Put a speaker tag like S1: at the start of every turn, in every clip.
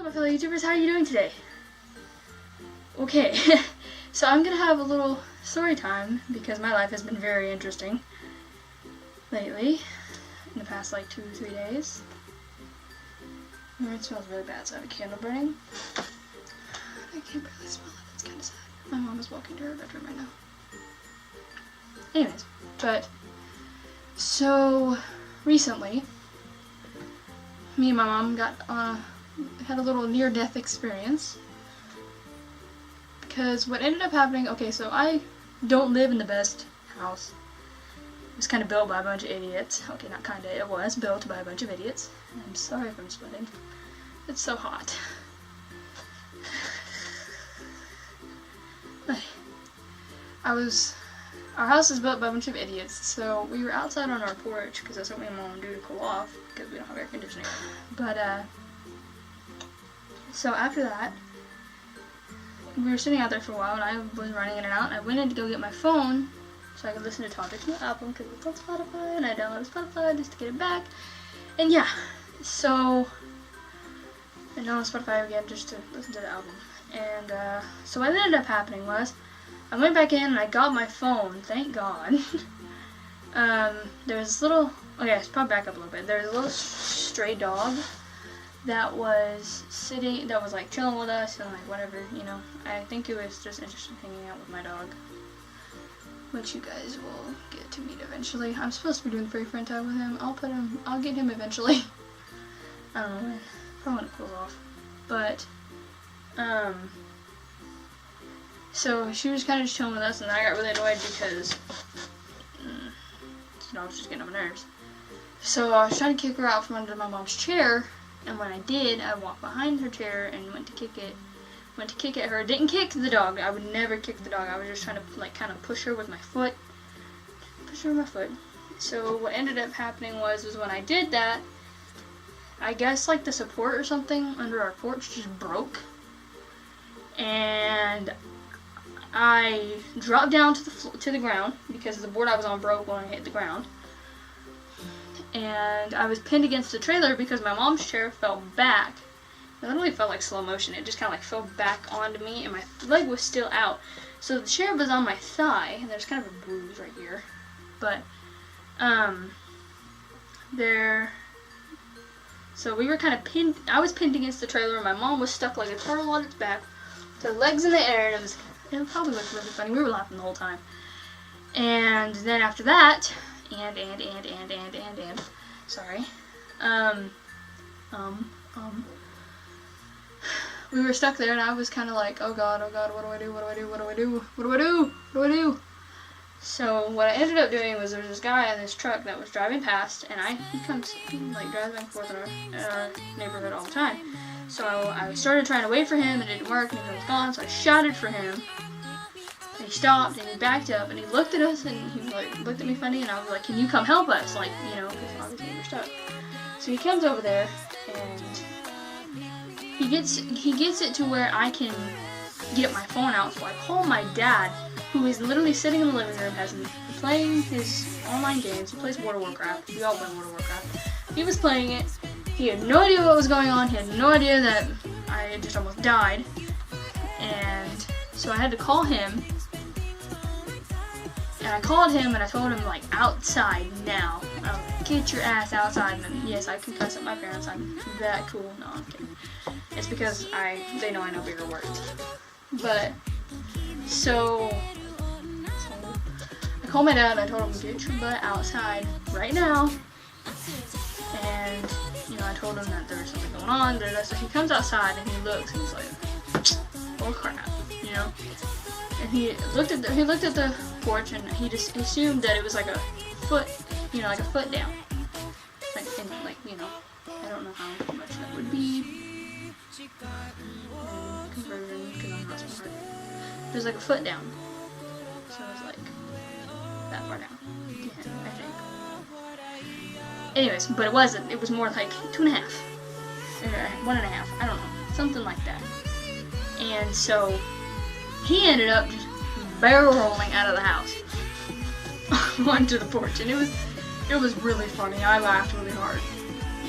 S1: my fellow YouTubers, how are you doing today? Okay, so I'm gonna have a little story time because my life has been very interesting lately, in the past like 2 or 3 days. It smells really bad, so I have a candle burning. I can't barely smell it, that's kind of sad. My mom is walking to her bedroom right now. Anyways, so recently, me and my mom had a little near-death experience. Because what ended up happening, okay, so I don't live in the best house. It was kind of built by a bunch of idiots. Okay, not kind of, it was built by a bunch of idiots. I'm sorry if I'm sweating. It's so hot. Our house is built by a bunch of idiots, so we were outside on our porch, because that's what me and Mom do to cool off, because we don't have air conditioning. But, so after that, we were sitting out there for a while, and I was running in and out, and I went in to go get my phone, so I could listen to Topics New Album, because it's on Spotify, and I downloaded Spotify just to get it back. And yeah, so I downloaded Spotify again just to listen to the album. And, so what ended up happening was, I went back in and I got my phone, thank God. There was this little, okay, I should probably back up a little bit. There was a little stray dog that was like chilling with us and like whatever, you know. I think it was just interested in hanging out with my dog, which you guys will get to meet eventually. I'm supposed to be doing free friend time with him. I'll get him eventually. I don't know when, probably when it cools off. But, so she was kind of just chilling with us, and I got really annoyed because I was just getting on my nerves. So I was trying to kick her out from under my mom's chair, and when I did, I walked behind her chair and went to kick at her. Didn't kick the dog. I would never kick the dog. I was just trying to like kind of push her with my foot. So what ended up happening was when I did that, I guess like the support or something under our porch just broke, and I dropped down to the ground because the board I was on broke when I hit the ground. And I was pinned against the trailer because my mom's chair fell back. It literally felt like slow motion. It just kind of like fell back onto me, and my leg was still out. So the chair was on my thigh, and there's kind of a bruise right here. But, so we were kind of pinned, I was pinned against the trailer, and my mom was stuck like a turtle on its back, with her legs in the air, and it probably looked really funny. We were laughing the whole time. And then after that, sorry. We were stuck there, and I was kind of like, oh god, what do I do? So what I ended up doing was there was this guy in this truck that was driving past, and he drives back and forth in our neighborhood all the time. So I started trying to wait for him, and it didn't work, and he was gone, so I shouted for him. And he stopped, and he backed up, and he looked at us, and he like looked at me funny, and I was like, can you come help us? Like, you know, because obviously we're stuck. So he comes over there, and he gets it to where I can get my phone out, so I call my dad, who is literally sitting in the living room, playing his online games. He plays World of Warcraft. We all play World of Warcraft. He was playing it. He had no idea what was going on. He had no idea that I had just almost died. And so I had to call him. And I called him and I told him, like, outside now. I was like, get your ass outside. And then, yes, I can cuss at my parents. I'm that cool. No, I'm kidding. It's because they know I know bigger words. But, so I called my dad and I told him, get your butt outside right now. And, you know, I told him that there was something going on. So he comes outside and he looks and he's like, oh crap, you know. And he looked at the porch and he just assumed that it was like a foot, you know, like a foot down. Like, you know, I don't know how much that would be. Conversion, because I'm not smart. It was like a foot down. So it was like that far down. Yeah, I think. Anyways, but it wasn't. It was more like 2.5. Or 1.5. I don't know. Something like that. And so he ended up just barrel rolling out of the house onto the porch, and it was really funny. I laughed really hard,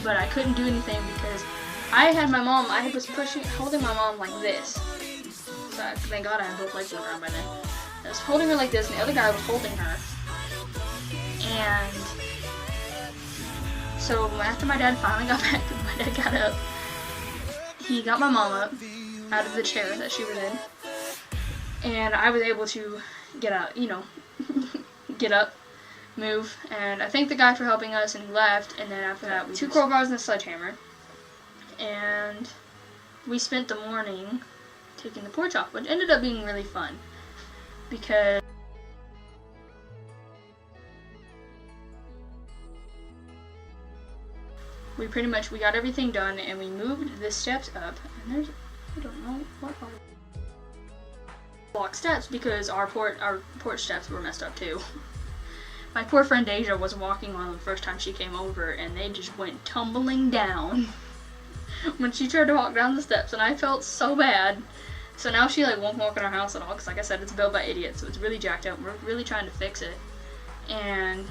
S1: but I couldn't do anything because I had my mom, I was holding my mom like this. So thank God I had both legs on the ground by then. I was holding her like this, and the other guy was holding her. And so after my dad finally got back, my dad got up. He got my mom up out of the chair that she was in. And I was able to get out, you know, get up, move. And I thanked the guy for helping us, and he left. And then after that, we 2 crowbars and a sledgehammer. And we spent the morning taking the porch off, which ended up being really fun because we got everything done, and we moved the steps up, and there's, I don't know what are block steps because our porch steps were messed up too. My poor friend Deja was walking on them the first time she came over, and they just went tumbling down when she tried to walk down the steps, and I felt so bad. So now she like won't walk in our house at all because, like I said, it's built by idiots, so it's really jacked up. We're really trying to fix it. And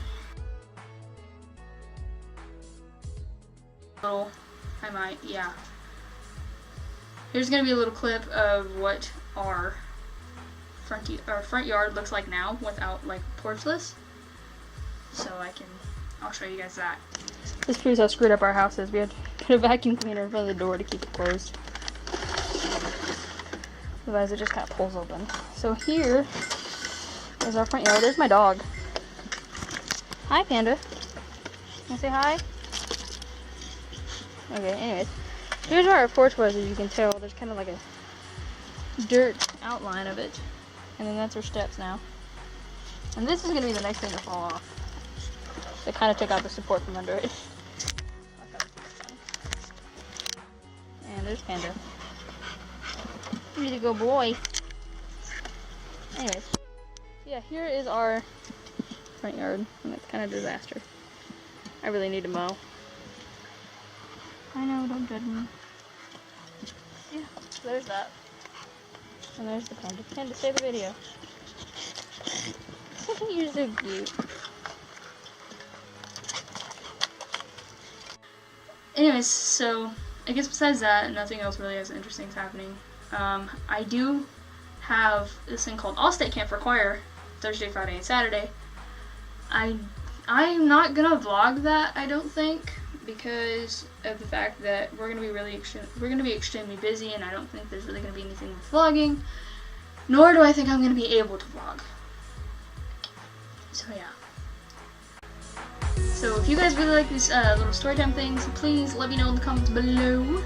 S1: yeah. Here's gonna be a little clip of what our front yard looks like now without like porchless. So I'll show you guys that. This proves how screwed up our house is. We had to put a vacuum cleaner in front of the door to keep it closed. Otherwise it just kind of pulls open. So here is our front yard. There's my dog. Hi, Panda. Can I say hi? Okay, anyways. Here's where our porch was, as you can tell. There's kind of like a dirt outline of it. And then that's our steps now. And this is going to be the next thing to fall off. They kind of took out the support from under it. And there's Panda. He's a good boy. Anyways. Yeah, here is our front yard. And it's kind of a disaster. I really need to mow. I know, don't judge me. Yeah, so there's that. And there's the Panda. Panda, say the video. You're so cute. Anyways, so I guess besides that, nothing else really as interesting is happening. I do have this thing called All-State Camp for Choir, Thursday, Friday, and Saturday. I'm not gonna vlog that, I don't think, because of the fact that we're gonna be extremely busy, and I don't think there's really gonna be anything with vlogging. Nor do I think I'm gonna be able to vlog. So yeah. So if you guys really like these little storytime things, please let me know in the comments below.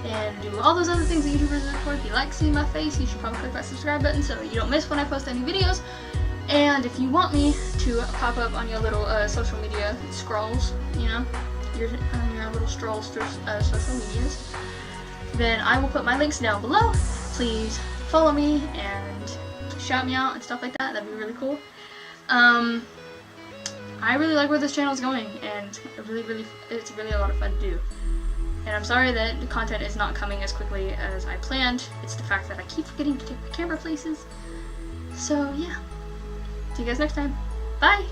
S1: And do all those other things that YouTubers look for. If you like seeing my face, you should probably click that subscribe button so you don't miss when I post any videos. And if you want me to pop up on your little social media scrolls, you know, your little strolls through social medias, then I will put my links down below. Please follow me and shout me out and stuff like that. That'd be really cool. I really like where this channel is going, and it's really a lot of fun to do. And I'm sorry that the content is not coming as quickly as I planned. It's the fact that I keep forgetting to take my camera places. So yeah. See you guys next time. Bye!